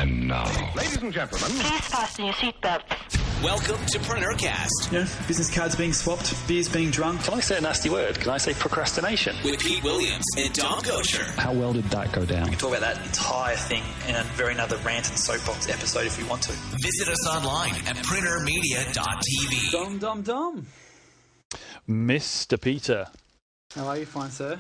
And now, ladies and gentlemen, please fasten your seatbelts. Welcome to PreneurCast. Yeah, business cards being swapped, beers being drunk. Can I say a nasty word? Can I say procrastination? With Pete Williams and Dom Kocher. how well did that go down? We can talk about that entire thing in a very another rant and soapbox episode if we want to. Visit us online at PreneurMedia.tv. Dom. Mr. Peter. How are you, fine sir?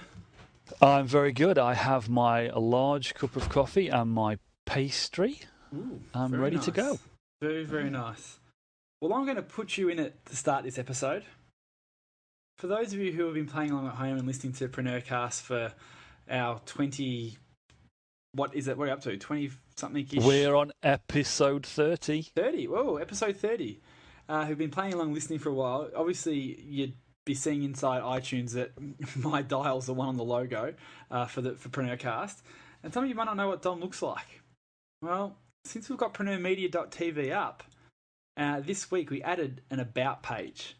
I'm very good. I have my large cup of coffee and my pastry. Ooh, I'm ready to go. Very, very nice. Well, I'm going to put you in it to start this episode. For those of you who have been playing along at home and listening to PreneurCast for our 20... What is it? What are you up to? 20-something-ish? We're on episode 30. 30? Whoa, episode 30. Who've been playing along, listening for a while. Obviously, you'd be seeing inside iTunes that my dial's the one on the logo for PreneurCast. And some of you might not know what Dom looks like. Well, since we've got PreneurMedia.tv up, this week we added an About page.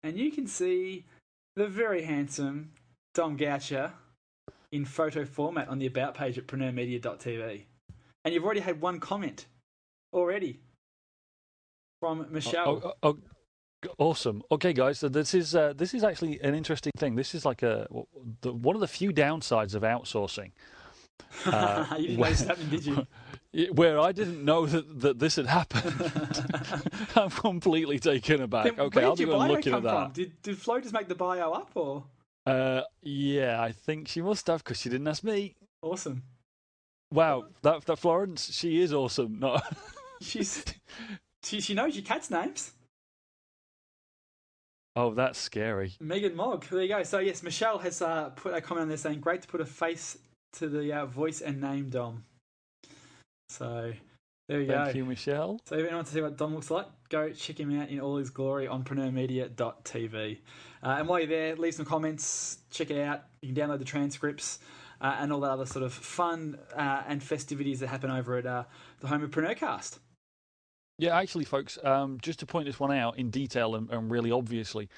And you can see the very handsome Dom Goucher in photo format on the About page at PreneurMedia.tv. And you've already had one comment already from Michelle. Awesome. Okay, guys. So this is actually an interesting thing. This is like one of the few downsides of outsourcing. You didn't know this happened, did you? Where I didn't know that this had happened. I'm completely taken aback. Then Okay, I'll be looking at that. From? Did Flo just make the bio up, or? Yeah, I think she must have, because she didn't ask me. Awesome. Wow, that Florence, she is awesome. No, she knows your cat's names. Oh, that's scary. Megan Mogg. There you go. So yes, Michelle has put a comment on there saying, "Great to put a face to the voice and name, Dom." So there you go. Thank you, Michelle. So if anyone wants to see what Dom looks like, go check him out in all his glory on PreneurMedia.tv. And while you're there, leave some comments, check it out. You can download the transcripts and all that other sort of fun and festivities that happen over at the home of PreneurCast. Yeah, actually, folks, just to point this one out in detail and really obviously,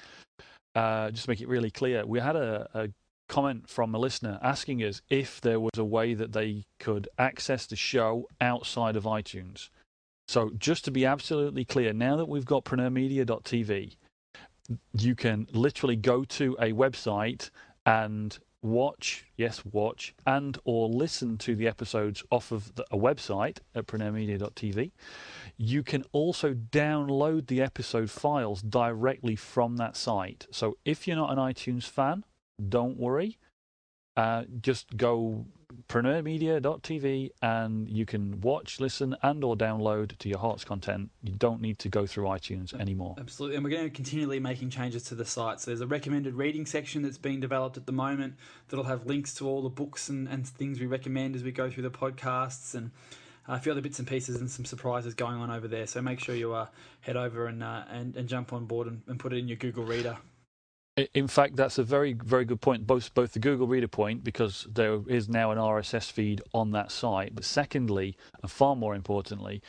just to make it really clear, we had a comment from a listener asking us if there was a way that they could access the show outside of iTunes. So just to be absolutely clear, now that we've got PreneurMedia.tv, you can literally go to a website and watch and or listen to the episodes off of a website at PreneurMedia.tv. You can also download the episode files directly from that site. So if you're not an iTunes fan, don't worry. Just go PreneurMedia.tv and you can watch, listen, and or download to your heart's content. You don't need to go through iTunes anymore. Absolutely. And we're going to continually making changes to the site. So there's a recommended reading section that's being developed at the moment that'll have links to all the books and things we recommend as we go through the podcasts, and a few other bits and pieces and some surprises going on over there. So make sure you head over and jump on board and put it in your Google Reader. In fact, that's a very, very good point, both the Google Reader point, because there is now an RSS feed on that site, but secondly, and far more importantly,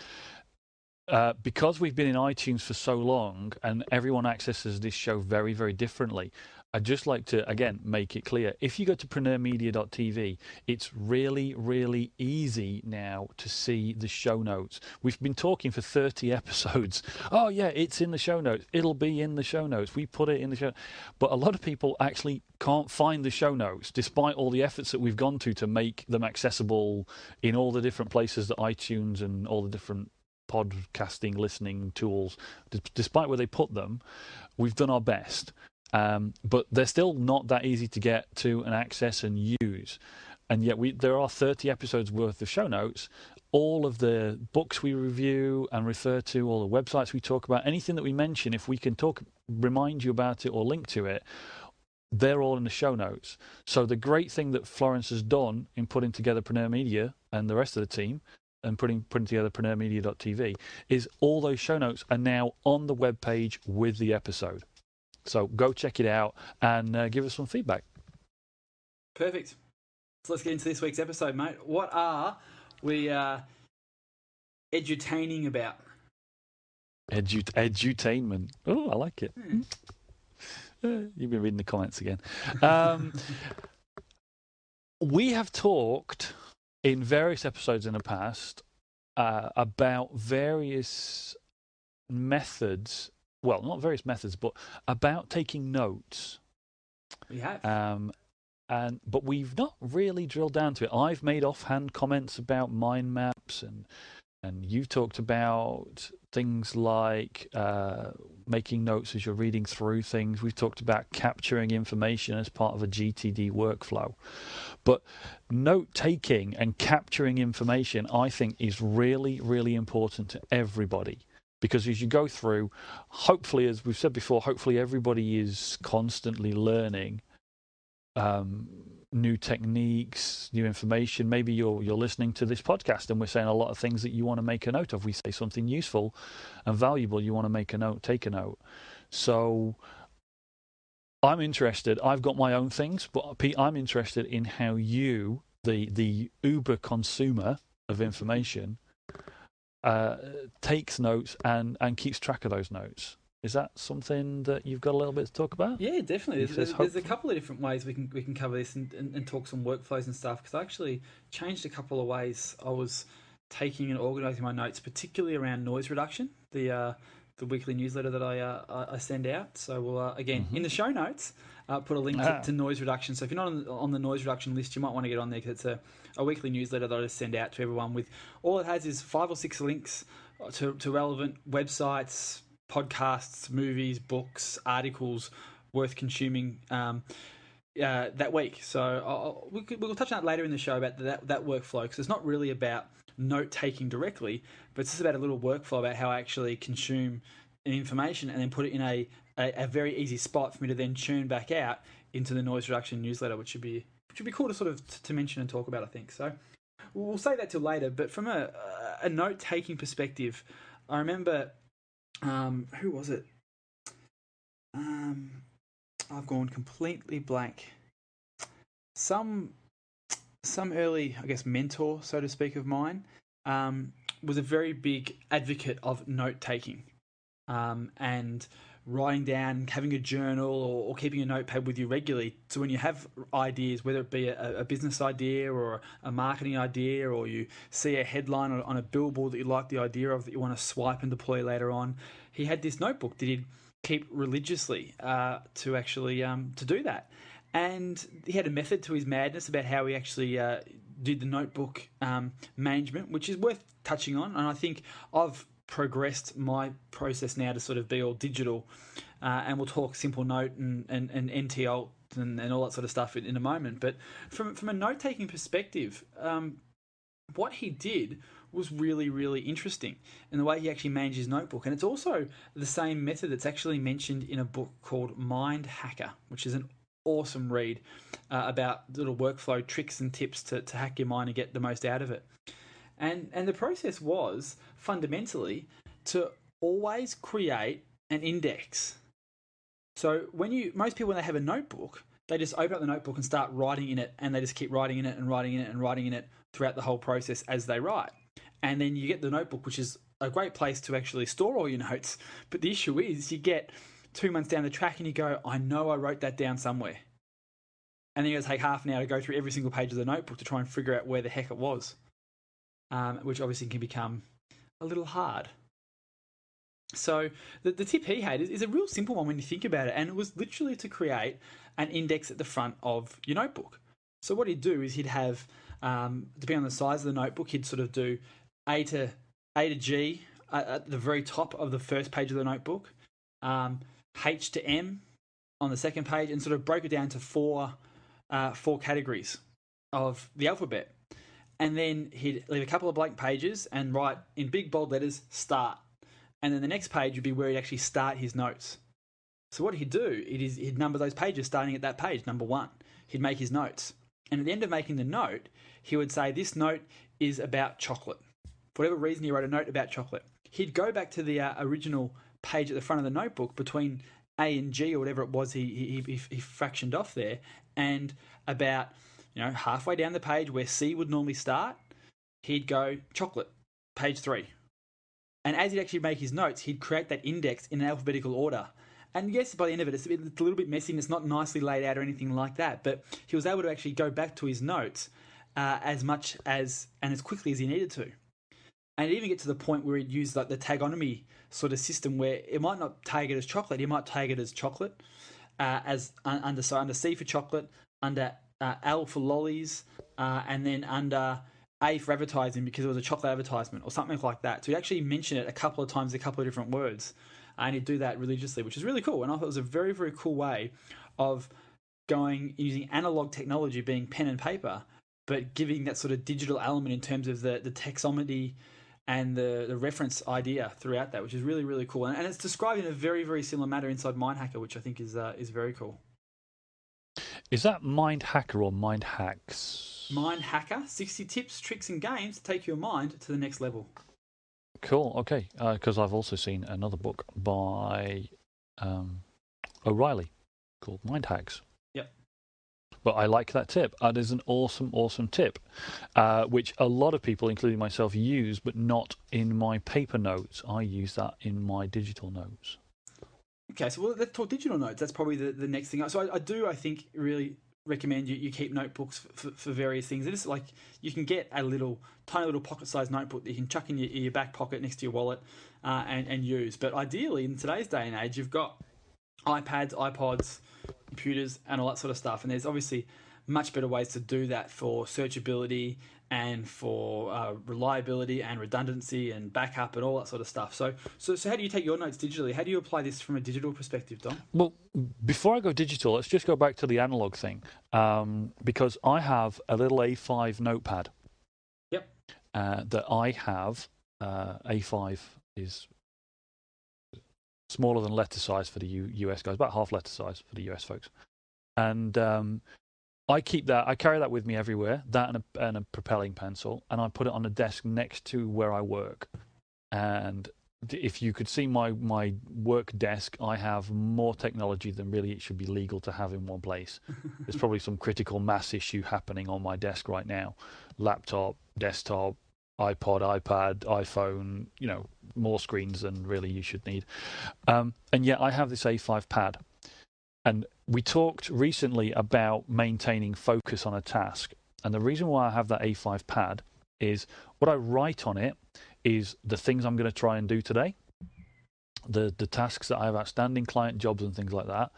because we've been in iTunes for so long and everyone accesses this show very, very differently, I'd just like to, again, make it clear. If you go to PreneurMedia.tv, it's really, really easy now to see the show notes. We've been talking for 30 episodes. Oh, yeah, it's in the show notes. It'll be in the show notes. We put it in the show. But a lot of people actually can't find the show notes, despite all the efforts that we've gone to make them accessible in all the different places that iTunes and all the different podcasting listening tools, despite where they put them, we've done our best. But they're still not that easy to get to and access and use. And yet there are 30 episodes worth of show notes. All of the books we review and refer to, all the websites we talk about, anything that we mention, if we can remind you about it or link to it, they're all in the show notes. So the great thing that Florence has done in putting together Preneur Media and the rest of the team and putting together PreneurMedia.tv is all those show notes are now on the webpage with the episode. So go check it out and give us some feedback. Perfect. So let's get into this week's episode, mate. What are we edutaining about? Edutainment. Oh, I like it. You've been reading the comments again. We have talked in various episodes in the past about various methods. Well, not various methods, but about taking notes. We have. But we've not really drilled down to it. I've made offhand comments about mind maps, and you've talked about things like making notes as you're reading through things. We've talked about capturing information as part of a GTD workflow. But note-taking and capturing information, I think, is really, really important to everybody. Because as you go through, hopefully, as we've said before, hopefully everybody is constantly learning new techniques, new information. Maybe you're listening to this podcast and we're saying a lot of things that you want to make a note of. We say something useful and valuable, you want to make a note, take a note. So I'm interested. I've got my own things, but Pete, I'm interested in how you, the Uber consumer of information, takes notes and keeps track of those notes. Is that something that you've got a little bit to talk about? Yeah, definitely. There's a couple of different ways we can cover this and talk some workflows and stuff, because I actually changed a couple of ways I was taking and organising my notes, particularly around noise reduction, the weekly newsletter that I send out. So we'll, again, in the show notes, put a link to noise reduction. So if you're not on the noise reduction list, you might want to get on there, because it's a weekly newsletter that I just send out to everyone with, all it has is 5 or 6 links to relevant websites, podcasts, movies, books, articles worth consuming that week. So we'll touch on that later in the show about that workflow, because it's not really about note-taking directly, but it's just about a little workflow about how I actually consume information and then put it in a very easy spot for me to then churn back out into the noise reduction newsletter, which would be cool to sort of to mention and talk about, I think. So we'll say that till later, but from a note-taking perspective, I remember... who was it? I've gone completely blank. Some early, I guess, mentor, so to speak, of mine was a very big advocate of note-taking and writing down, having a journal or keeping a notepad with you regularly. So when you have ideas, whether it be a business idea or a marketing idea, or you see a headline on a billboard that you like the idea of that you want to swipe and deploy later on, he had this notebook that he'd keep religiously to actually to do that. And he had a method to his madness about how he actually did the notebook management, which is worth touching on. And I think I've progressed my process now to sort of be all digital, and we'll talk simple note and NTL and all that sort of stuff in a moment. But from a note-taking perspective, what he did was really, really interesting in the way he actually managed his notebook. And it's also the same method that's actually mentioned in a book called Mindhacker, which is an awesome read about little workflow tricks and tips to hack your mind and get the most out of it. And the process was fundamentally to always create an index. So most people, when they have a notebook, they just open up the notebook and start writing in it, and they just keep writing in it and writing in it and writing in it throughout the whole process as they write. And then you get the notebook, which is a great place to actually store all your notes. But the issue is you get 2 months down the track and you go, I know I wrote that down somewhere. And then you're going to take half an hour to go through every single page of the notebook to try and figure out where the heck it was. Which obviously can become a little hard. So the tip he had is a real simple one when you think about it, and it was literally to create an index at the front of your notebook. So what he'd do is he'd have, depending on the size of the notebook, he'd sort of do A to G at the very top of the first page of the notebook, H to M on the second page, and sort of broke it down to four categories of the alphabet. And then he'd leave a couple of blank pages and write in big bold letters, start. And then the next page would be where he'd actually start his notes. So what he'd do, he'd number those pages starting at that page, number 1. He'd make his notes. And at the end of making the note, he would say, this note is about chocolate. For whatever reason, he wrote a note about chocolate. He'd go back to the original page at the front of the notebook between A and G or whatever it was he fractioned off there, and about halfway down the page where C would normally start, he'd go chocolate, page 3. And as he'd actually make his notes, he'd create that index in an alphabetical order. And yes, by the end of it, it's a little bit messy and it's not nicely laid out or anything like that, but he was able to actually go back to his notes as much as and as quickly as he needed to. And it even get to the point where it used like the tagonomy sort of system where it might not tag it as chocolate, it might tag it as chocolate, under C for chocolate, under L for lollies, and then under A for advertising because it was a chocolate advertisement or something like that. So he actually mentioned it a couple of times, a couple of different words, and he'd do that religiously, which is really cool. And I thought it was a very, very cool way of going using analog technology, being pen and paper, but giving that sort of digital element in terms of the taxonomy and the reference idea throughout that, which is really, really cool. And it's described in a very, very similar manner inside Mindhacker, which I think is very cool. Is that Mindhacker or Mindhacks? Mindhacker, 60 tips, tricks, and games to take your mind to the next level. Cool, okay. Because I've also seen another book by O'Reilly called Mindhacks. Yep. But I like that tip. It is an awesome, awesome tip, which a lot of people, including myself, use, but not in my paper notes. I use that in my digital notes. Okay, so let's talk digital notes. That's probably the next thing. So I think, really recommend you keep notebooks for various things. It's like you can get a tiny little pocket-sized notebook that you can chuck in your back pocket next to your wallet and use. But ideally, in today's day and age, you've got iPads, iPods, computers, and all that sort of stuff. And there's obviously much better ways to do that for searchability and for reliability and redundancy and backup and all that sort of stuff. So how do you take your notes digitally? How do you apply this from a digital perspective, Dom? Well, before I go digital, let's just go back to the analog thing, because I have a little A5 notepad. Yep. That I have. A5 is smaller than letter size for the US guys, about half letter size for the US folks. And I carry that with me everywhere, that and a propelling pencil, and I put it on a desk next to where I work. And if you could see my work desk, I have more technology than really it should be legal to have in one place. There's probably some critical mass issue happening on my desk right now. Laptop, desktop, iPod, iPad, iPhone, more screens than really you should need. And yet I have this A5 pad. And we talked recently about maintaining focus on a task. And the reason why I have that A5 pad is what I write on it is the things I'm going to try and do today, the tasks that I have outstanding, client jobs and things like that.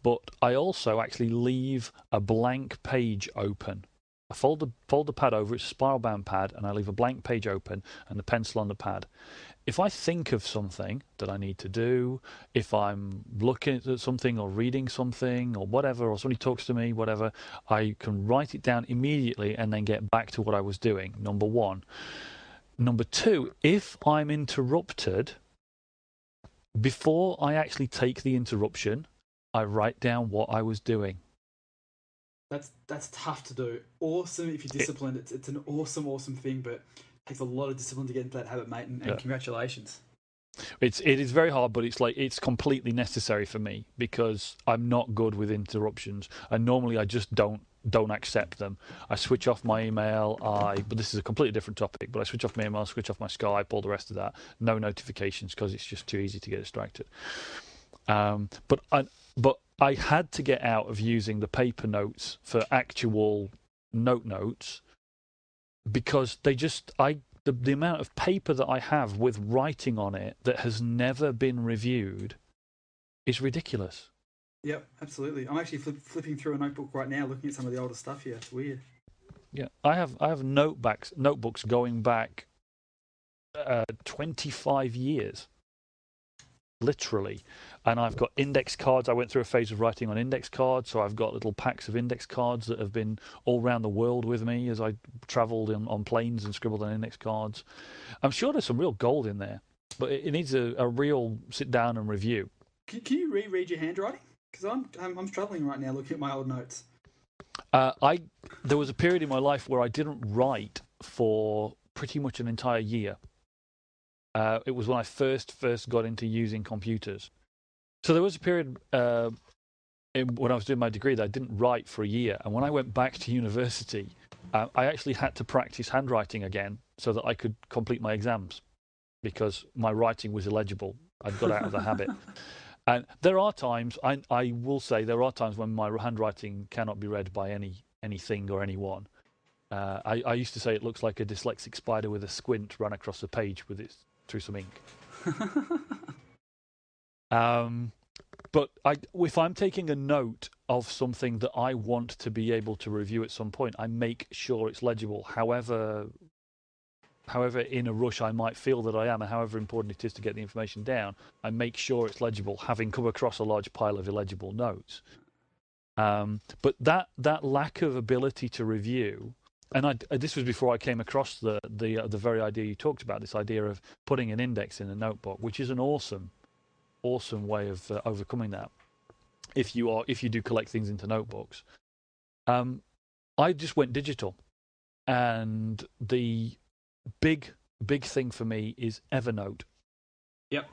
But I also actually leave a blank page open. I fold the pad over, it's a spiral bound pad, and I leave a blank page open and the pencil on the pad. If I think of something that I need to do, if I'm looking at something or reading something or whatever, or somebody talks to me, whatever, I can write it down immediately and then get back to what I was doing, number one. Number two, if I'm interrupted, before I actually take the interruption, I write down what I was doing. That's tough to do. Awesome if you're disciplined. It's an awesome thing, but takes a lot of discipline to get into that habit, mate, and congratulations. It is very hard, but it's completely necessary for me because I'm not good with interruptions, and normally I just don't accept them. I switch off my email. But this is a completely different topic. But I switch off my email, switch off my Skype, all the rest of that. No notifications because it's just too easy to get distracted. But I had to get out of using the paper notes for actual notes. Because the amount of paper that I have with writing on it that has never been reviewed is ridiculous. Yep, absolutely. I'm actually flipping through a notebook right now, looking at some of the older stuff here. It's weird. Yeah, I have notebooks going back 25 years, literally. And I've got index cards. I went through a phase of writing on index cards, so I've got little packs of index cards that have been all around the world with me as I travelled on planes and scribbled on index cards. I'm sure there's some real gold in there, but it needs a real sit down and review. Can you reread your handwriting? Because I'm struggling right now looking at my old notes. There was a period in my life where I didn't write for pretty much an entire year. It was when I first got into using computers. So there was a period when I was doing my degree that I didn't write for a year. And when I went back to university, I actually had to practice handwriting again so that I could complete my exams because my writing was illegible. I'd got out of the habit. And there are times, I will say, there are times when my handwriting cannot be read by anything or anyone. I used to say it looks like a dyslexic spider with a squint run across the page with through some ink. But if I'm taking a note of something that I want to be able to review at some point, I make sure it's legible. However in a rush I might feel that I am, and however important it is to get the information down, I make sure it's legible, having come across a large pile of illegible notes. But that lack of ability to review, and this was before I came across the very idea you talked about, this idea of putting an index in a notebook, which is an awesome way of overcoming that. If you do collect things into notebooks, I just went digital, and the big thing for me is Evernote. Yep.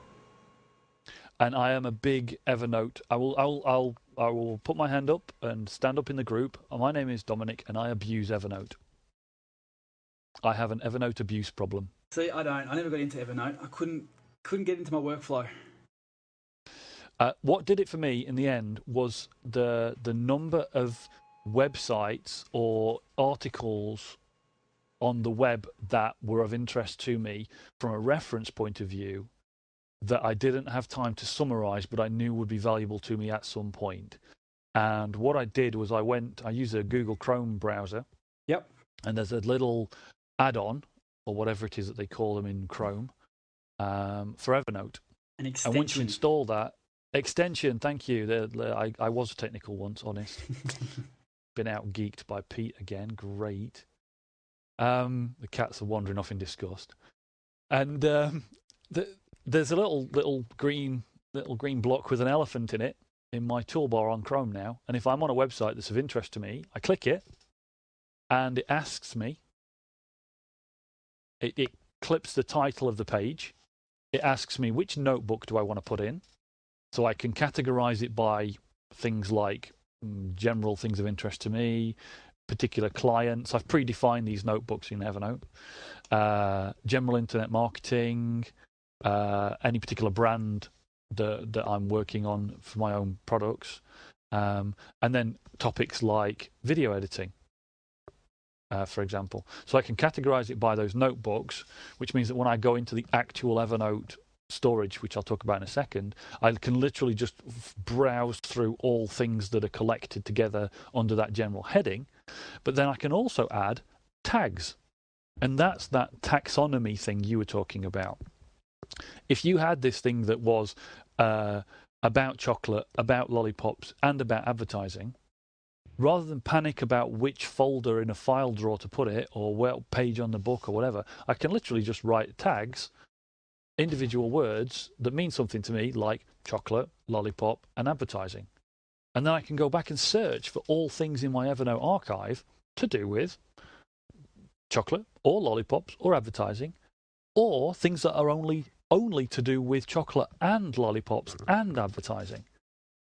And I am a big Evernote. I will put my hand up and stand up in the group. My name is Dominic, and I abuse Evernote. I have an Evernote abuse problem. See, I don't. I never got into Evernote. I couldn't get into my workflow. What did it for me in the end was the number of websites or articles on the web that were of interest to me from a reference point of view that I didn't have time to summarize, but I knew would be valuable to me at some point. And what I did was I use a Google Chrome browser. Yep. And there's a little add-on, or whatever it is that they call them in Chrome, for Evernote. An extension. And once you install that, extension, thank you. I was technical once, honest. Been out geeked by Pete again. Great. The cats are wandering off in disgust. And there's a little green block with an elephant in it in my toolbar on Chrome now. And if I'm on a website that's of interest to me, I click it, and it asks me. It clips the title of the page. It asks me which notebook do I want to put in, so I can categorize it by things like general things of interest to me, particular clients. I've predefined these notebooks in Evernote. General internet marketing, any particular brand that I'm working on for my own products, and then topics like video editing, for example. So I can categorize it by those notebooks, which means that when I go into the actual Evernote storage, which I'll talk about in a second, I can literally just browse through all things that are collected together under that general heading. But then I can also add tags, and that's that taxonomy thing you were talking about. If you had this thing that was about chocolate, about lollipops, and about advertising, rather than panic about which folder in a file drawer to put it, or what page on the book, or whatever, I can literally just write tags, individual words that mean something to me, like chocolate, lollipop, and advertising. And then I can go back and search for all things in my Evernote archive to do with chocolate, or lollipops, or advertising, or things that are only to do with chocolate and lollipops and advertising.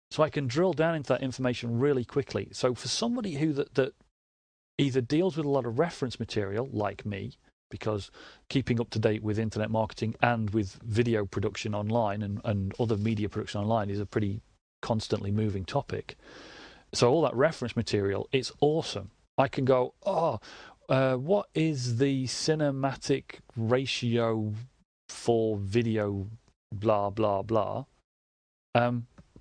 So I can drill down into that information really quickly. So for somebody who that either deals with a lot of reference material, like me, because keeping up to date with internet marketing and with video production online and other media production online is a pretty constantly moving topic. So all that reference material, it's awesome. I can go, what is the cinematic ratio for video, blah, blah, blah.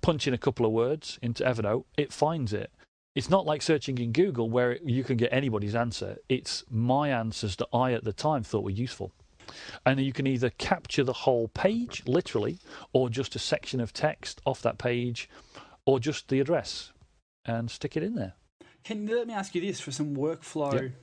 Punch in a couple of words into Evernote, it finds it. It's not like searching in Google where you can get anybody's answer. It's my answers that I at the time thought were useful. And you can either capture the whole page, literally, or just a section of text off that page, or just the address, and stick it in there. Let me ask you this for some workflow,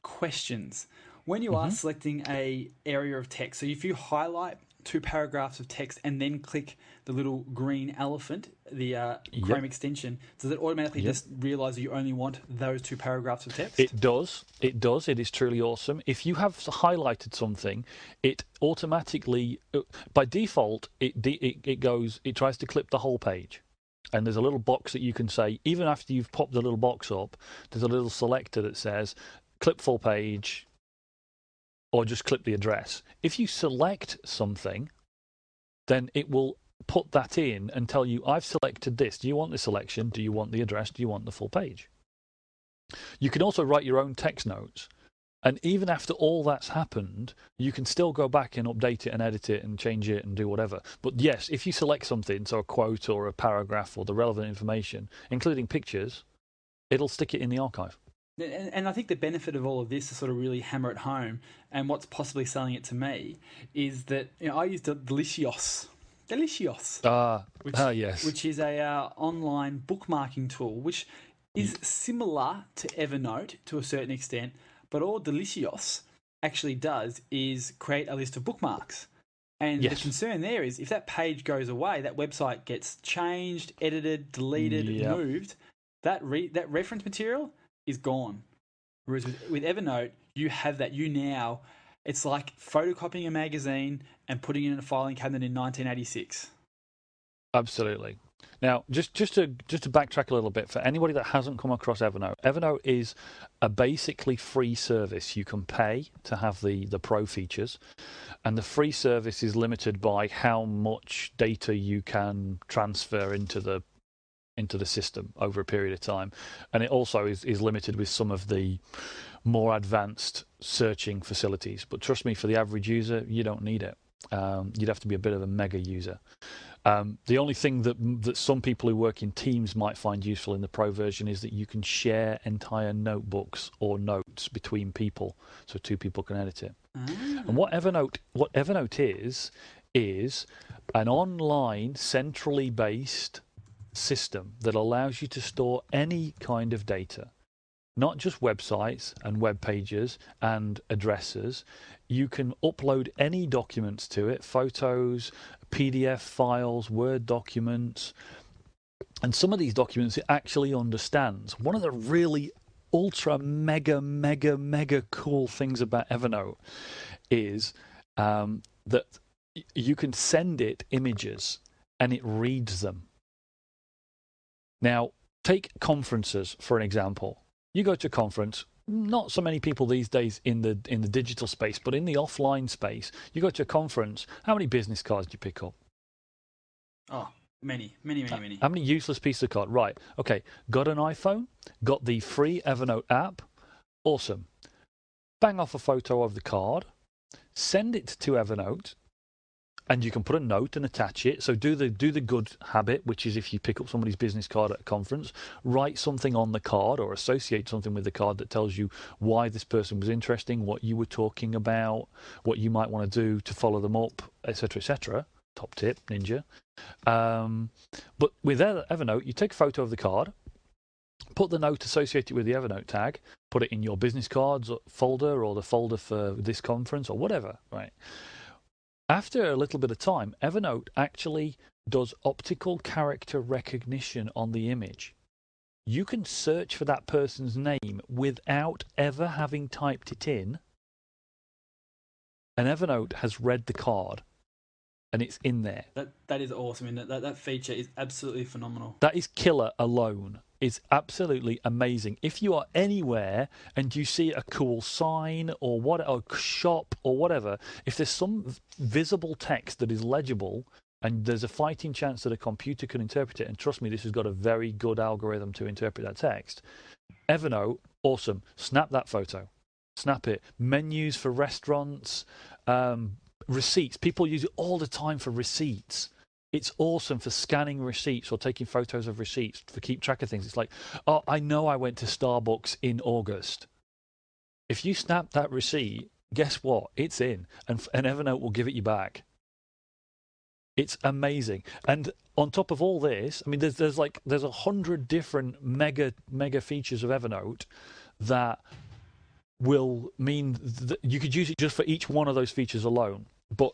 questions. When you are selecting a area of text, so if you highlight 2 paragraphs of text and then click the little green elephant, the Chrome extension, does it automatically just realize that you only want those 2 paragraphs of text? It does. It does. It is truly awesome. If you have highlighted something, it automatically, by default, it tries to clip the whole page. And there's a little box that you can say, even after you've popped the little box up, there's a little selector that says, clip full page, or just clip the address. If you select something, then it will put that in and tell you, I've selected this. Do you want the selection? Do you want the address? Do you want the full page? You can also write your own text notes. And even after all that's happened, you can still go back and update it and edit it and change it and do whatever. But yes, if you select something, so a quote or a paragraph or the relevant information, including pictures, it'll stick it in the archive. And I think the benefit of all of this to sort of really hammer it home, and what's possibly selling it to me, is that I use Delicios, yes, which is a online bookmarking tool, which is similar to Evernote to a certain extent. But all Delicios actually does is create a list of bookmarks. And the concern there is if that page goes away, that website gets changed, edited, deleted, moved, that reference material is gone. Whereas with Evernote, you have that. It's like photocopying a magazine and putting it in a filing cabinet in 1986. Absolutely. Now, just to backtrack a little bit, for anybody that hasn't come across Evernote, Evernote is a basically free service. You can pay to have the pro features, and the free service is limited by how much data you can transfer into the system over a period of time. And it also is limited with some of the more advanced searching facilities. But trust me, for the average user, you don't need it. You'd have to be a bit of a mega user. The only thing that some people who work in teams might find useful in the pro version is that you can share entire notebooks or notes between people, so two people can edit it. And what Evernote is an online, centrally based system that allows you to store any kind of data, not just websites and web pages and addresses. You can upload any documents to it, photos, PDF files, Word documents, and some of these documents it actually understands. One of the really ultra mega cool things about Evernote is that you can send it images and it reads them. Now, take conferences for an example. You go to a conference. Not so many people these days in the digital space, but in the offline space, you go to a conference. How many business cards do you pick up? Oh, many. How many useless pieces of card? Right. Okay. Got an iPhone? Got the free Evernote app? Awesome. Bang off a photo of the card. Send it to Evernote. And you can put a note and attach it. So do the good habit, which is if you pick up somebody's business card at a conference, write something on the card or associate something with the card that tells you why this person was interesting, what you were talking about, what you might want to do to follow them up, etc., etc. Top tip, ninja. But with Evernote, you take a photo of the card, put the note associated with the Evernote tag, put it in your business cards folder or the folder for this conference or whatever, right? After a little bit of time, Evernote actually does optical character recognition on the image. You can search for that person's name without ever having typed it in. And Evernote has read the card, and it's in there. That is awesome. I mean, that feature is absolutely phenomenal. That is killer alone. It's absolutely amazing. If you are anywhere and you see a cool sign or a shop or whatever, if there's some visible text that is legible and there's a fighting chance that a computer can interpret it, and trust me, this has got a very good algorithm to interpret that text, Evernote, awesome. Snap that photo. Snap it. Menus for restaurants, receipts. People use it all the time for receipts. It's awesome for scanning receipts or taking photos of receipts to keep track of things. It's like, oh, I know I went to Starbucks in August. If you snap that receipt, guess what? It's in, and Evernote will give it you back. It's amazing. And on top of all this, I mean, there's 100 different mega features of Evernote that will mean that you could use it just for each one of those features alone. But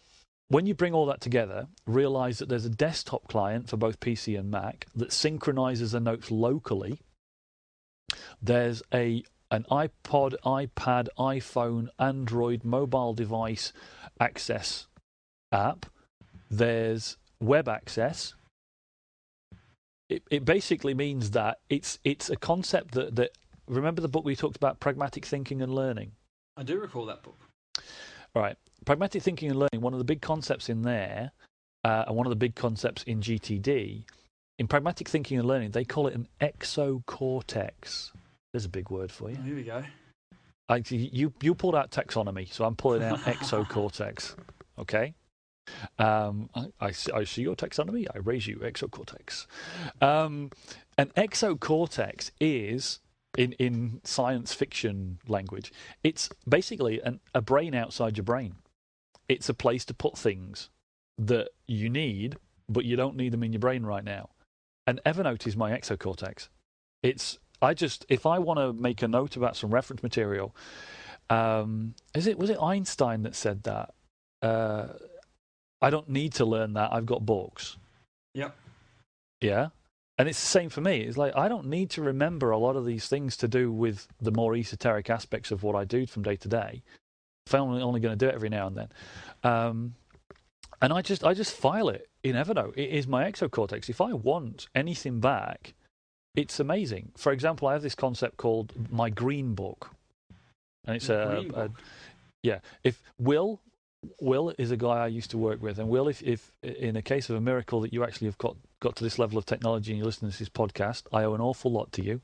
when you bring all that together, realize that there's a desktop client for both PC and Mac that synchronizes the notes locally. There's an iPod, iPad, iPhone, Android mobile device access app. There's web access. It basically means that it's a concept that remember the book we talked about, Pragmatic Thinking and Learning? I do recall that book. All right. Pragmatic Thinking and Learning, one of the big concepts in there, and one of the big concepts in GTD, in Pragmatic Thinking and Learning, they call it an exocortex. There's a big word for you. Oh, here we go. You pulled out taxonomy, so I'm pulling out exocortex. Okay. I see your taxonomy. I raise you exocortex. An exocortex is, in science fiction language, it's basically a brain outside your brain. It's a place to put things that you need, but you don't need them in your brain right now. And Evernote is my exocortex. If I want to make a note about some reference material, was it Einstein that said that? I don't need to learn that. I've got books. Yep. Yeah. And it's the same for me. It's like I don't need to remember a lot of these things to do with the more esoteric aspects of what I do from day to day. If I'm only going to do it every now and then. And I just file it in Evernote. It is my exocortex. If I want anything back, it's amazing. For example, I have this concept called my green book. And it's yeah. If Will is a guy I used to work with, and Will, if in a case of a miracle that you actually have got to this level of technology and you're listening to this podcast, I owe an awful lot to you.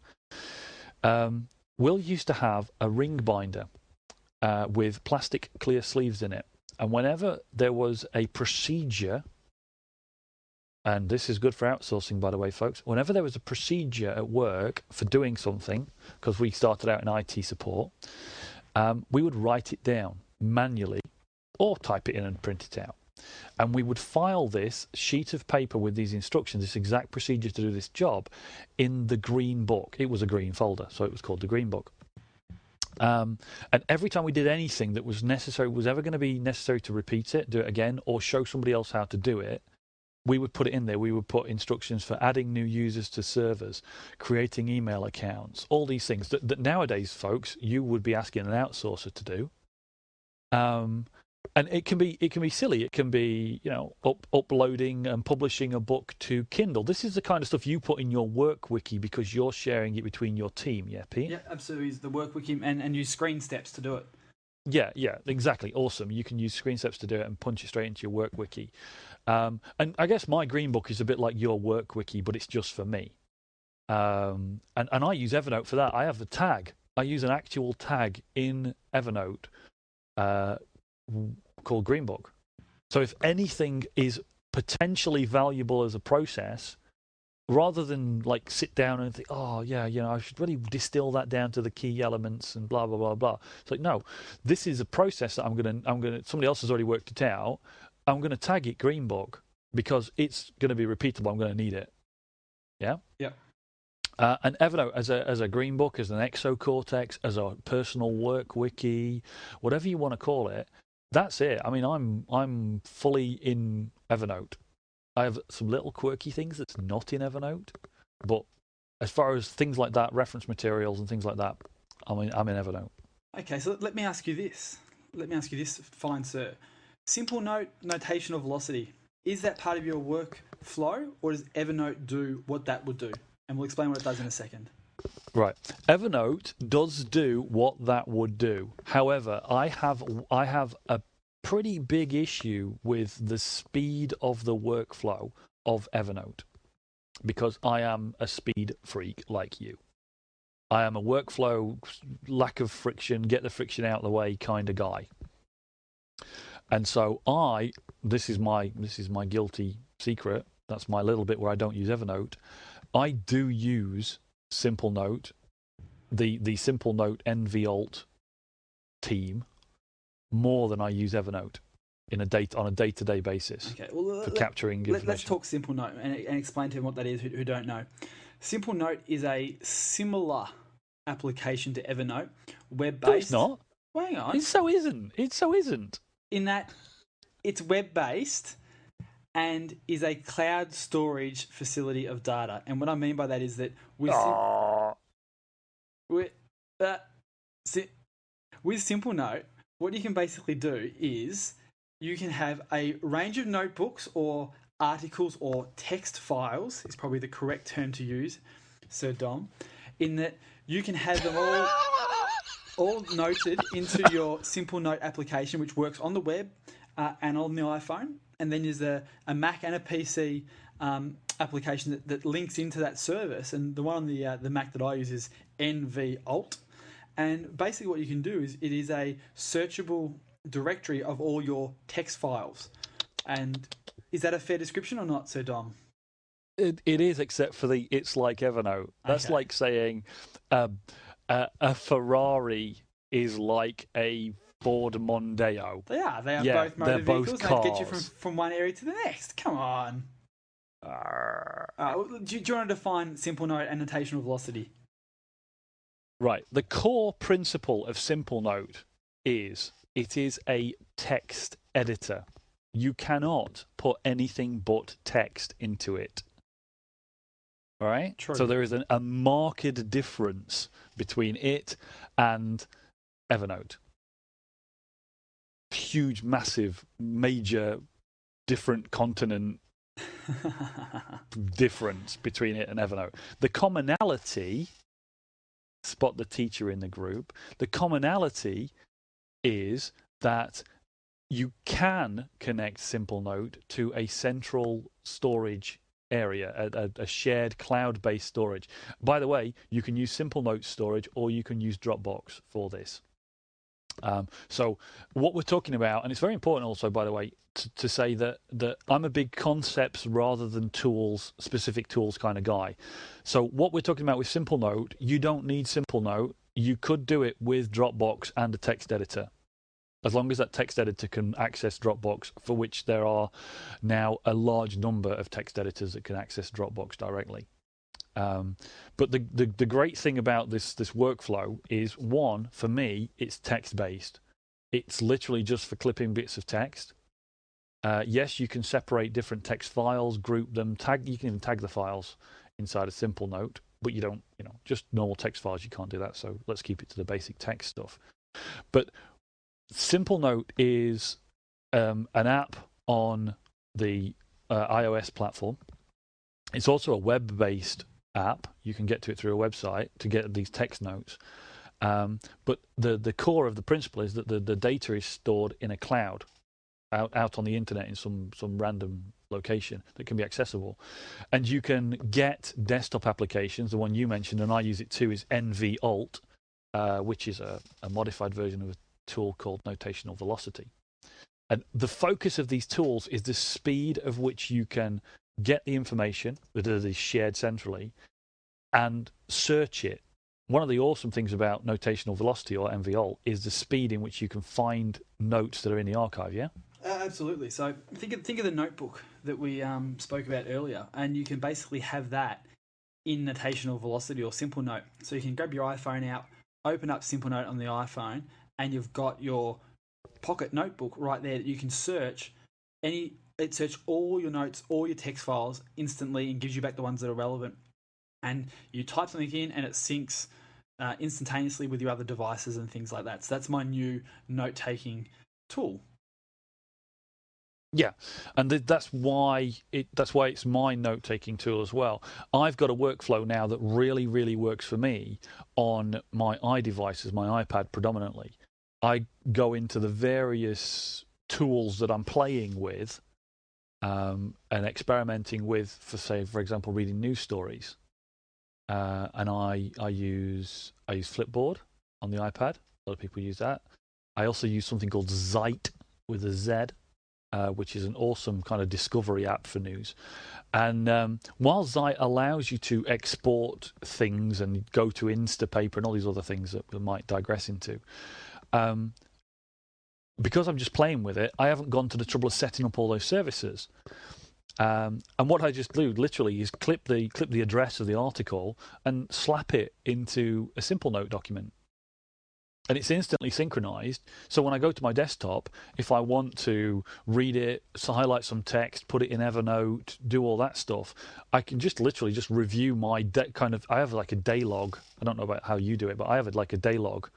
Will used to have a ring binder with plastic clear sleeves in it. And whenever there was a procedure, and this is good for outsourcing, by the way, folks, whenever there was a procedure at work for doing something, because we started out in IT support, we would write it down manually or type it in and print it out. And we would file this sheet of paper with these instructions, this exact procedure to do this job, in the green book. It was a green folder, so it was called the green book. And every time we did anything that was ever going to be necessary to repeat it, do it again, or show somebody else how to do it, we would put it in there. We would put instructions for adding new users to servers, creating email accounts, all these things that nowadays, folks, you would be asking an outsourcer to do. And it can be silly. It can be, uploading and publishing a book to Kindle. This is the kind of stuff you put in your work wiki because you're sharing it between your team. Yeah, Pete? Yeah, absolutely. It's the work wiki and use screen steps to do it. Yeah, exactly. Awesome. You can use screen steps to do it and punch it straight into your work wiki. And I guess my green book is a bit like your work wiki, but it's just for me. And I use Evernote for that. I have the tag. I use an actual tag in Evernote called Green Book. So if anything is potentially valuable as a process, rather than sit down and think, I should really distill that down to the key elements and blah blah blah blah. It's like, no, this is a process that I'm gonna. Somebody else has already worked it out. I'm gonna tag it Green Book because it's gonna be repeatable. I'm gonna need it. Yeah. Yeah. And Evernote as a green book, as an exocortex, as a personal work wiki, whatever you want to call it, that's it. I mean, I'm fully in Evernote. I have some little quirky things that's not in Evernote, but as far as things like that, reference materials and things like that, I'm in Evernote. Okay, so let me ask you this. Fine, sir. Simple note, notational velocity. Is that part of your workflow, or does Evernote do what that would do? And we'll explain what it does in a second. Right. Evernote does do what that would do. However, I have a pretty big issue with the speed of the workflow of Evernote because I am a speed freak like you. I am a workflow, lack of friction, get the friction out of the way kind of guy. And so this is my guilty secret. That's my little bit where I don't use Evernote. I do use Simple Note, the Simple Note NV-Alt team, more than I use Evernote on a day-to-day basis for capturing information. Let's talk Simple Note and explain to them what that is who don't know. Simple Note is a similar application to Evernote, web-based. No, it's not. Well, hang on. It so isn't. In that it's web-based and is a cloud storage facility of data. And what I mean by that is that with Simple Note, what you can basically do is you can have a range of notebooks or articles or text files, is probably the correct term to use, Sir Dom, in that you can have them all noted into your Simple Note application, which works on the web and on the iPhone. And then there's a Mac and a PC application that links into that service. And the one on the Mac that I use is NV-Alt. And basically what you can do is it is a searchable directory of all your text files. And is that a fair description or not, Sir Dom? It is, except for it's like Evernote. That's Okay. like saying a Ferrari is like a Ford Mondeo. They are. They are Yeah, both motor they're both vehicles. cars. They get you from one area to the next. Come on. Do you want to define simple note and notational velocity? Right. The core principle of Simple Note is it is a text editor. You cannot put anything but text into it. All right? True. So there is a marked difference between it and Evernote. Huge, massive, major, different continent difference between it and Evernote. The commonality, spot the teacher in the group, the commonality is that you can connect Simple Note to a central storage area, a shared cloud-based storage. By the way, you can use Simple Note storage or you can use Dropbox for this. So what we're talking about, and it's very important also, by the way, to say that I'm a big concepts rather than tools, specific tools kind of guy. So what we're talking about with Simple Note, you don't need Simple Note. You could do it with Dropbox and a text editor, as long as that text editor can access Dropbox, for which there are now a large number of text editors that can access Dropbox directly. But the great thing about this workflow is, one, for me, it's text-based. It's literally just for clipping bits of text. Yes, you can separate different text files, group them, you can even tag the files inside a Simple Note, but you don't, just normal text files, you can't do that. So let's keep it to the basic text stuff. But Simple Note is an app on the iOS platform. It's also a web-based app. You can get to it through a website to get these text notes. But the core of the principle is that the data is stored in a cloud out on the internet in some random location that can be accessible. And you can get desktop applications. The one you mentioned, and I use it too, is NV-Alt, which is a modified version of a tool called Notational Velocity. And the focus of these tools is the speed of which you can get the information that is shared centrally and search it. One of the awesome things about Notational Velocity, or NV-Alt, is the speed in which you can find notes that are in the archive, yeah? Absolutely. So think of the notebook that we spoke about earlier, and you can basically have that in Notational Velocity or Simple Note. So you can grab your iPhone out, open up Simple Note on the iPhone, and you've got your pocket notebook right there that you can search. It searches all your notes, all your text files instantly, and gives you back the ones that are relevant. And you type something in, and it syncs instantaneously with your other devices and things like that. So that's my new note-taking tool. Yeah, and that's why it's my note-taking tool as well. I've got a workflow now that really, really works for me on my iDevices, my iPad predominantly. I go into the various tools that I'm playing with and experimenting with, for example, reading news stories. And I use Flipboard on the iPad. A lot of people use that. I also use something called Zeit with a Z, which is an awesome kind of discovery app for news. And while Zeit allows you to export things and go to Instapaper and all these other things that we might digress into, because I'm just playing with it, I haven't gone to the trouble of setting up all those services. And what I just do literally is clip the address of the article and slap it into a Simple Note document. And it's instantly synchronized. So when I go to my desktop, if I want to read it, highlight some text, put it in Evernote, do all that stuff, I can just literally just review my I have like a day log. I don't know about how you do it, but I have like a day log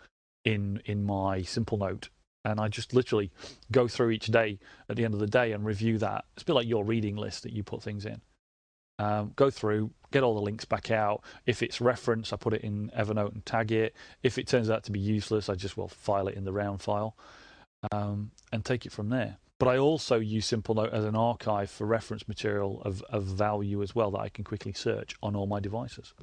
in my Simple Note. And I just literally go through each day at the end of the day and review that. It's a bit like your reading list that you put things in. Go through, get all the links back out. If it's reference, I put it in Evernote and tag it. If it turns out to be useless, I just file it in the round file and take it from there. But I also use Simple Note as an archive for reference material of value as well that I can quickly search on all my devices.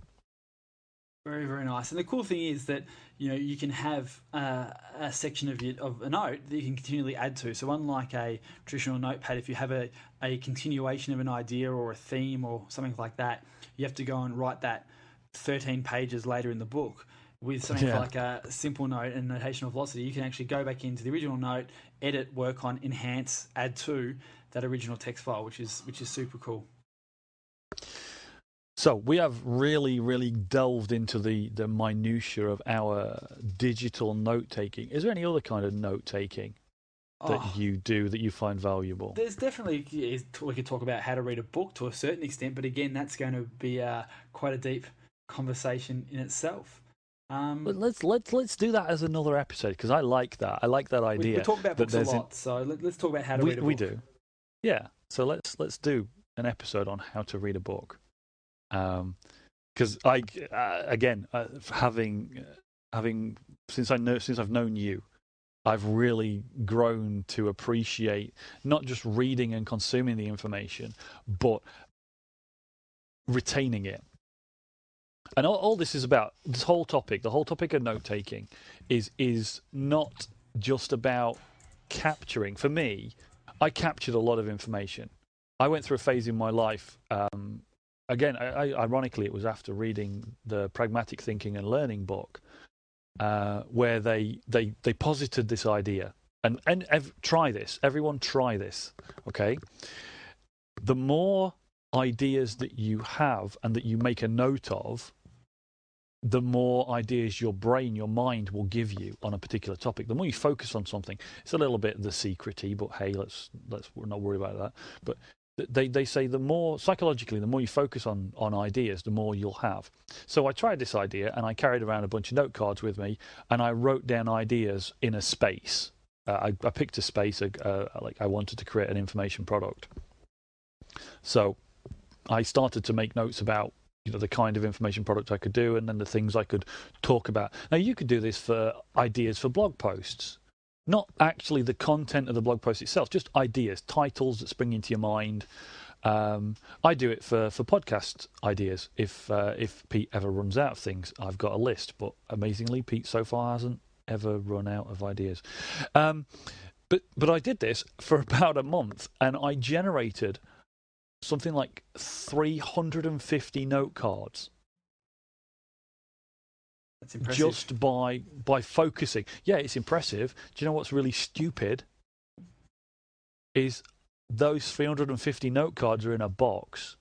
Very, very nice. And the cool thing is that you can have a section of a note that you can continually add to. So unlike a traditional notepad, if you have a continuation of an idea or a theme or something like that, you have to go and write that 13 pages later in the book. With something like a simple note and notational velocity, you can actually go back into the original note, edit, work on, enhance, add to that original text file, which is super cool. So we have really, really delved into the minutiae of our digital note-taking. Is there any other kind of note-taking that you do that you find valuable? There's definitely, we could talk about how to read a book to a certain extent, but again, that's going to be quite a deep conversation in itself. But let's do that as another episode, because I like that. I like that idea. We talk about books a lot, so let's talk about how to read a book. We do. Yeah. So let's do an episode on how to read a book. Because having since I've known you, I've really grown to appreciate not just reading and consuming the information, but retaining it. And all this is about, this whole topic, the whole topic of note-taking is not just about capturing. For me, I captured a lot of information. I went through a phase in my life, again, ironically, it was after reading the Pragmatic Thinking and Learning book, where they posited this idea. And try this. Everyone try this, okay? The more ideas that you have and that you make a note of, the more ideas your brain, your mind will give you on a particular topic. The more you focus on something, it's a little bit The Secret-y, but hey, let's not worry about that. But they say the more, psychologically, the more you focus on ideas, the more you'll have. So I tried this idea, and I carried around a bunch of note cards with me, and I wrote down ideas in a space. I picked a space, like I wanted to create an information product. So I started to make notes about the kind of information product I could do, and then the things I could talk about. Now, you could do this for ideas for blog posts. Not actually the content of the blog post itself, just ideas, titles that spring into your mind. I do it for podcast ideas. If Pete ever runs out of things, I've got a list. But amazingly, Pete so far hasn't ever run out of ideas. But I did this for about a month, and I generated something like 350 note cards. That's impressive. Just by focusing. Yeah, it's impressive. Do you know what's really stupid? Is those 350 note cards are in a box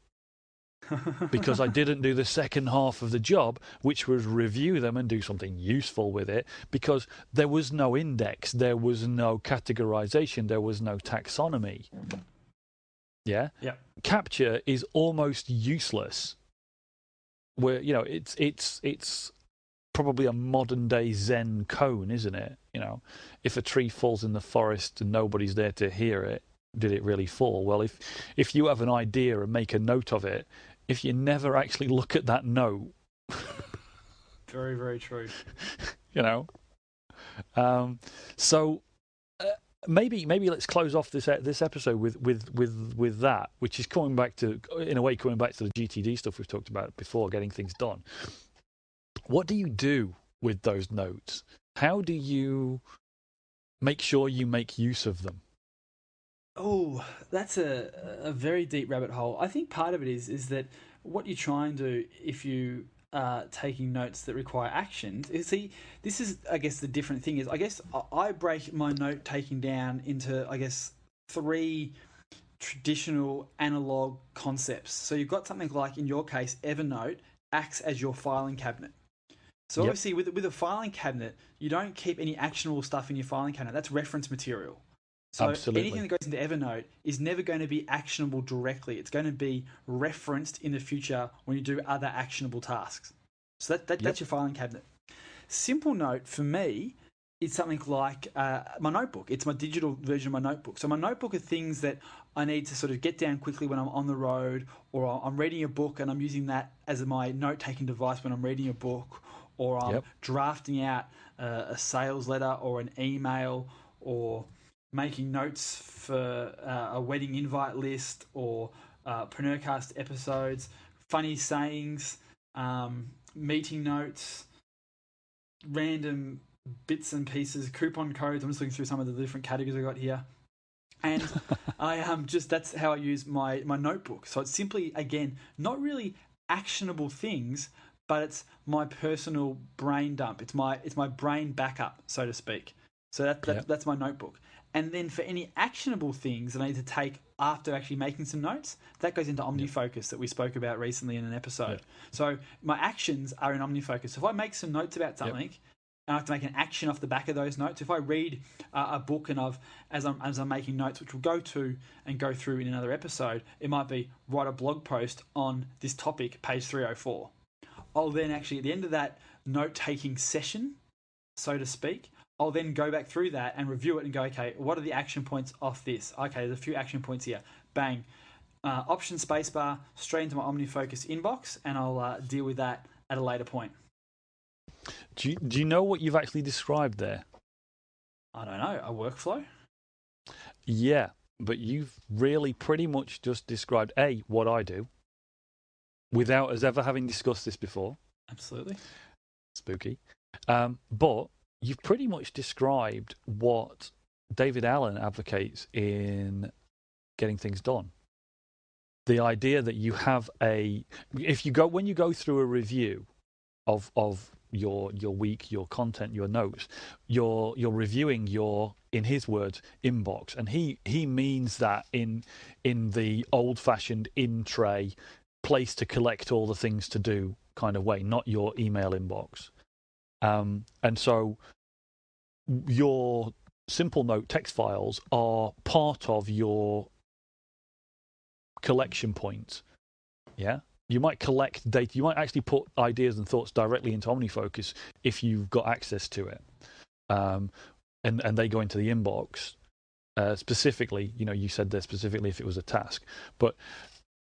because I didn't do the second half of the job, which was review them and do something useful with it, because there was no index, there was no categorization, there was no taxonomy. Yeah? Yeah. Capture is almost useless. Where, it's probably a modern day Zen cone, isn't it? If a tree falls in the forest and nobody's there to hear it, did it really fall? Well, if you have an idea and make a note of it, if you never actually look at that note, very, very true. So maybe let's close off this episode with that, which is coming back to the GTD stuff we've talked about before, getting things done. What do you do with those notes? How do you make sure you make use of them? Oh, that's a very deep rabbit hole. I think part of it is that what you try and do if you are taking notes that require actions is, see, this is, I guess, the different thing is, I guess I break my note taking down into, I guess, 3 traditional analog concepts. So you've got something like, in your case, Evernote acts as your filing cabinet. So obviously with a filing cabinet, you don't keep any actionable stuff in your filing cabinet. That's reference material. So Absolutely. Anything that goes into Evernote is never going to be actionable directly. It's going to be referenced in the future when you do other actionable tasks. So that's your filing cabinet. Simple Note for me is something like my notebook. It's my digital version of my notebook. So my notebook are things that I need to sort of get down quickly when I'm on the road, or I'm reading a book and I'm using that as my note-taking device when I'm reading a book, or I'm drafting out a sales letter or an email, or making notes for a wedding invite list, or PreneurCast episodes, funny sayings, meeting notes, random bits and pieces, coupon codes. I'm just looking through some of the different categories I got here. And that's how I use my notebook. So it's simply, again, not really actionable things, but it's my personal brain dump. It's my brain backup, so to speak. So that's my notebook. And then for any actionable things that I need to take after actually making some notes, that goes into OmniFocus that we spoke about recently in an episode. Yep. So my actions are in OmniFocus. So if I make some notes about something, and I have to make an action off the back of those notes. If I read a book and as I'm making notes, which we'll go through in another episode, it might be write a blog post on this topic, page 304. I'll then actually, at the end of that note-taking session, so to speak, I'll then go back through that and review it and go, okay, what are the action points off this? Okay, there's a few action points here. Bang. Option spacebar, straight into my OmniFocus inbox, and I'll deal with that at a later point. Do you know what you've actually described there? I don't know, a workflow? Yeah, but you've really pretty much just described, A, what I do, without us ever having discussed this before. Absolutely. Spooky. But you've pretty much described what David Allen advocates in getting things done. The idea that you have when you go through a review of your week, your content, your notes, you're reviewing your, in his words, inbox, and he means that in the old-fashioned in-tray place to collect all the things to do kind of way, not your email inbox. And so your simple note text files are part of your collection point. Yeah. You might collect data. You might actually put ideas and thoughts directly into OmniFocus if you've got access to it, and they go into the inbox specifically. You know, you said there specifically if it was a task, but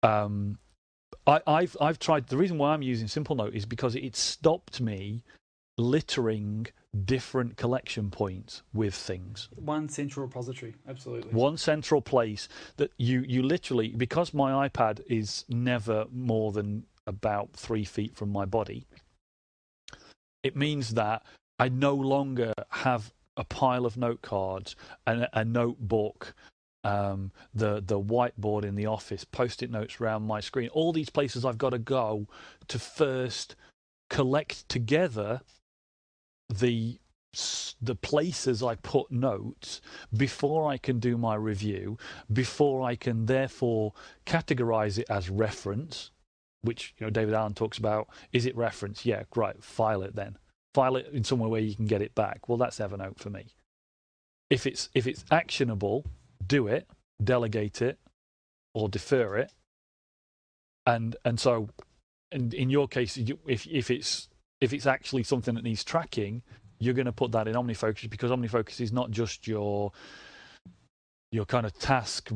I've tried. The reason why I'm using Simple Note is because it stopped me littering different collection points with things. One central repository, absolutely. One central place that you literally, because my iPad is never more than about 3 feet from my body, it means that I no longer have a pile of note cards and a notebook, the whiteboard in the office, post-it notes around my screen, all these places I've got to go to first collect together the places I put notes before I can do my review, before I can therefore categorize it as reference, which David Allen talks about. Is it reference? Yeah, right. File it then. File it in somewhere where you can get it back. Well, that's Evernote for me. If it's actionable, do it, delegate it, or defer it. And so, in your case, if it's actually something that needs tracking, you're going to put that in OmniFocus, because OmniFocus is not just your kind of task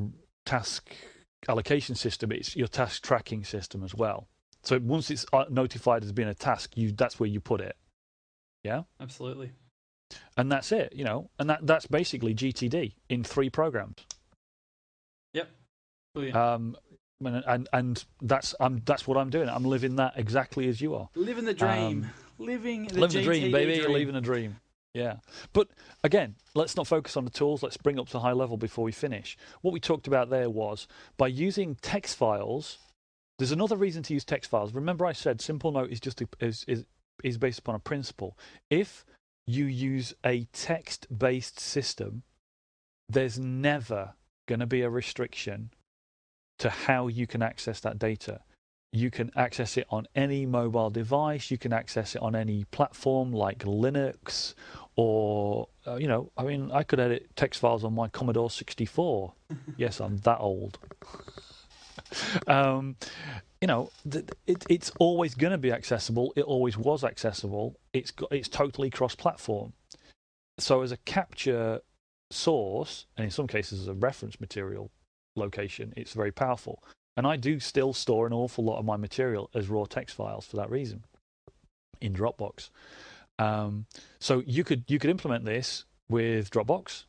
allocation system, it's your task tracking system as well. So once it's notified as being a task, that's where you put it. Yeah? Absolutely. And that's it, and that's basically GTD in 3 programs. Yep. Brilliant. And that's what I'm doing. I'm living that exactly as you are. Living the dream. Living the dream, baby. Dream. Living a dream. Yeah. But again, let's not focus on the tools. Let's bring up to a high level before we finish. What we talked about there was by using text files. There's another reason to use text files. Remember, I said Simple Note is just is based upon a principle. If you use a text-based system, there's never going to be a restriction to how you can access that data. You can access it on any mobile device. You can access it on any platform like Linux, or I could edit text files on my Commodore 64. Yes, I'm that old. It's always going to be accessible. It always was accessible. It's totally cross-platform. So as a capture source, and in some cases as a reference material location, it's very powerful. And I do still store an awful lot of my material as raw text files for that reason in Dropbox. So you could implement this with Dropbox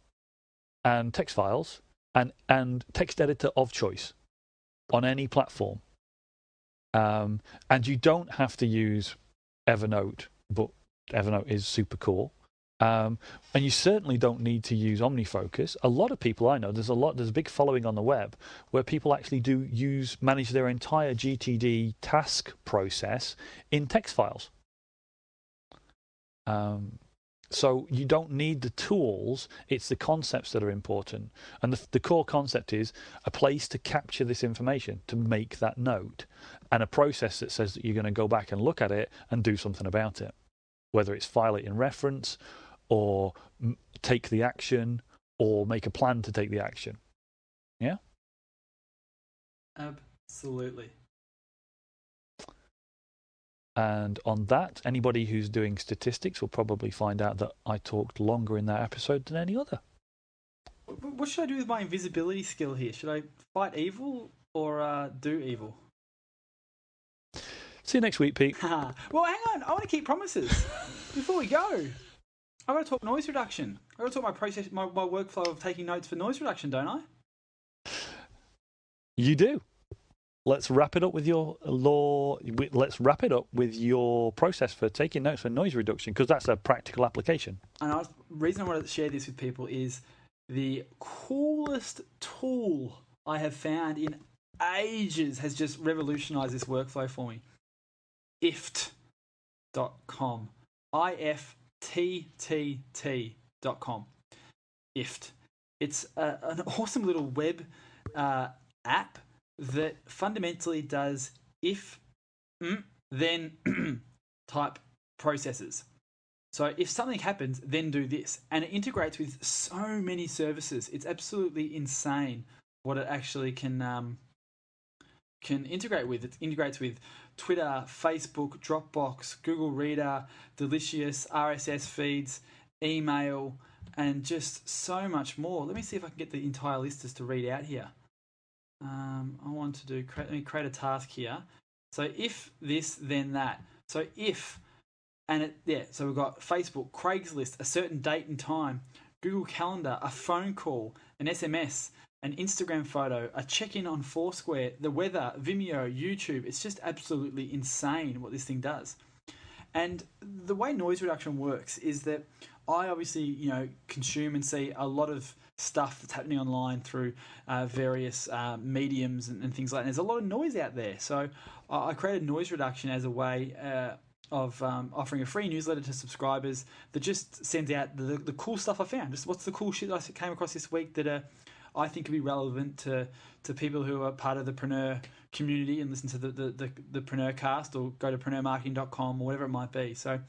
and text files and text editor of choice on any platform. And you don't have to use Evernote, but Evernote is super cool. And you certainly don't need to use OmniFocus. A lot of people I know, there's a big following on the web where people actually manage their entire GTD task process in text files. So you don't need the tools, it's the concepts that are important. And the core concept is a place to capture this information, to make that note, and a process that says that you're going to go back and look at it and do something about it, whether it's file it in reference or take the action or make a plan to take the action. Yeah? Absolutely. And on that, anybody who's doing statistics will probably find out that I talked longer in that episode than any other. What should I do with my invisibility skill here? Should I fight evil or do evil? See you next week, Pete. Well, hang on. I want to keep promises. Before we go, I've got to talk noise reduction. I've got to talk my process, my workflow of taking notes for noise reduction, don't I? You do. Let's wrap it up with your process for taking notes for noise reduction, because that's a practical application. And the reason I wanted to share this with people is the coolest tool I have found in ages has just revolutionized this workflow for me. IFTT.com. IFTTT.com. IFT. It's an awesome little web app that fundamentally does if, then type processes. So if something happens, then do this. And it integrates with so many services. It's absolutely insane what it actually can integrate with. It integrates with Twitter, Facebook, Dropbox, Google Reader, Delicious, RSS feeds, email, and just so much more. Let me see if I can get the entire list just to read out here. I want to do, let me create a task here. So if this, then that. So if, so we've got Facebook, Craigslist, a certain date and time, Google Calendar, a phone call, an SMS, an Instagram photo, a check-in on Foursquare, the weather, Vimeo, YouTube. It's just absolutely insane what this thing does. And the way noise reduction works is that I obviously, consume and see a lot of stuff that's happening online through various mediums and things like that. There's a lot of noise out there. So I created noise reduction as a way of offering a free newsletter to subscribers that just sends out the cool stuff I found. Just what's the cool shit I came across this week that I think could be relevant to people who are part of the Preneur community and listen to the PreneurCast or go to PreneurMarketing.com or whatever it might be. So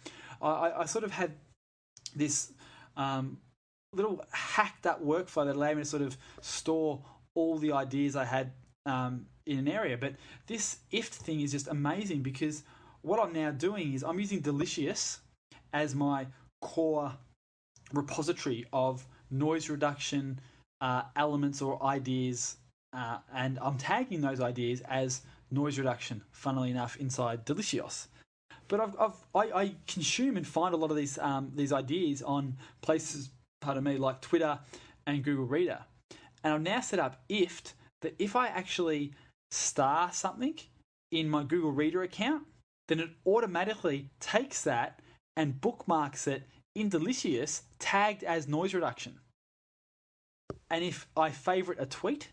I sort of had this little hacked up workflow that allowed me to sort of store all the ideas I had in an area. But this IFT thing is just amazing because what I'm now doing is I'm using Delicious as my core repository of noise reduction elements or ideas, and I'm tagging those ideas as noise reduction, funnily enough, inside Delicious. But I consume and find a lot of these ideas on places, like Twitter and Google Reader. And I've now set up IFT that if I actually star something in my Google Reader account, then it automatically takes that and bookmarks it in Delicious tagged as noise reduction. And if I favorite a tweet,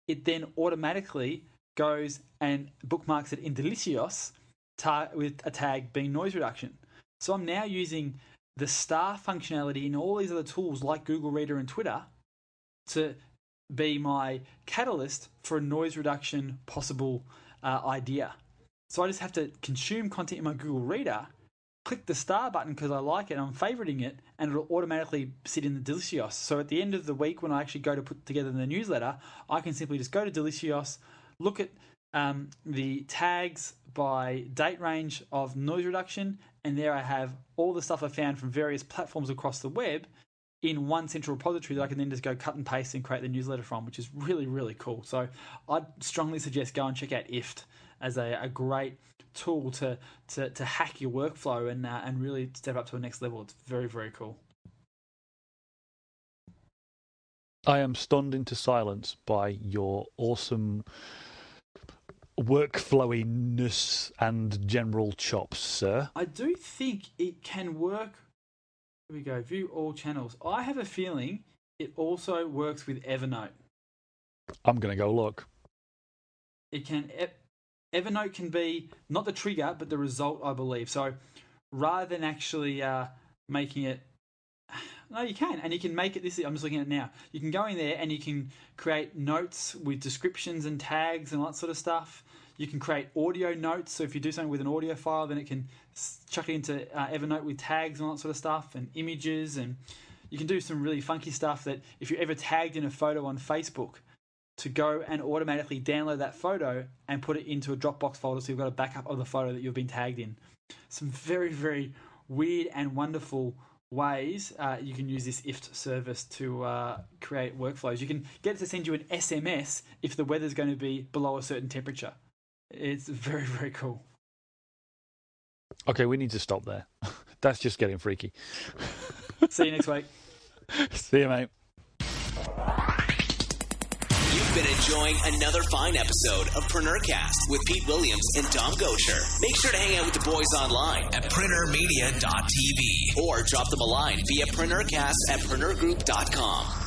it then automatically goes and bookmarks it in Delicious with a tag being noise reduction. So I'm now using the star functionality in all these other tools like Google Reader and Twitter to be my catalyst for a noise reduction possible idea. So I just have to consume content in my Google Reader, click the star button because I like it and I'm favoriting it, and it'll automatically sit in the Delicious. So at the end of the week when I actually go to put together the newsletter, I can simply just go to Delicious, look at the tags by date range of noise reduction, and there I have all the stuff I found from various platforms across the web in one central repository that I can then just go cut and paste and create the newsletter from, which is really, really cool. So I'd strongly suggest go and check out IFT as a great tool to hack your workflow and really step up to a next level. It's very, very cool. I am stunned into silence by your awesome workflowiness and general chops, sir? I do think it can work. Here we go. View all channels. I have a feeling it also works with Evernote. I'm going to go look. It can. Evernote can be not the trigger, but the result, I believe. So rather than actually making it, no, you can, and you can make it. I'm just looking at it now. You can go in there and you can create notes with descriptions and tags and all that sort of stuff. You can create audio notes. So if you do something with an audio file, then it can chuck it into Evernote with tags and all that sort of stuff, and images, and you can do some really funky stuff that if you're ever tagged in a photo on Facebook, to go and automatically download that photo and put it into a Dropbox folder so you've got a backup of the photo that you've been tagged in. Some very, very weird and wonderful ways you can use this IFT service to create workflows. You can get it to send you an SMS if the weather's going to be below a certain temperature. It's very, very cool. Okay, we need to stop there. That's just getting freaky. See you next week. See you, mate. You've been enjoying another fine episode of PreneurCast with Pete Williams and Dom Gosher. Make sure to hang out with the boys online at PreneurMedia.tv or drop them a line via PreneurCast@PreneurGroup.com.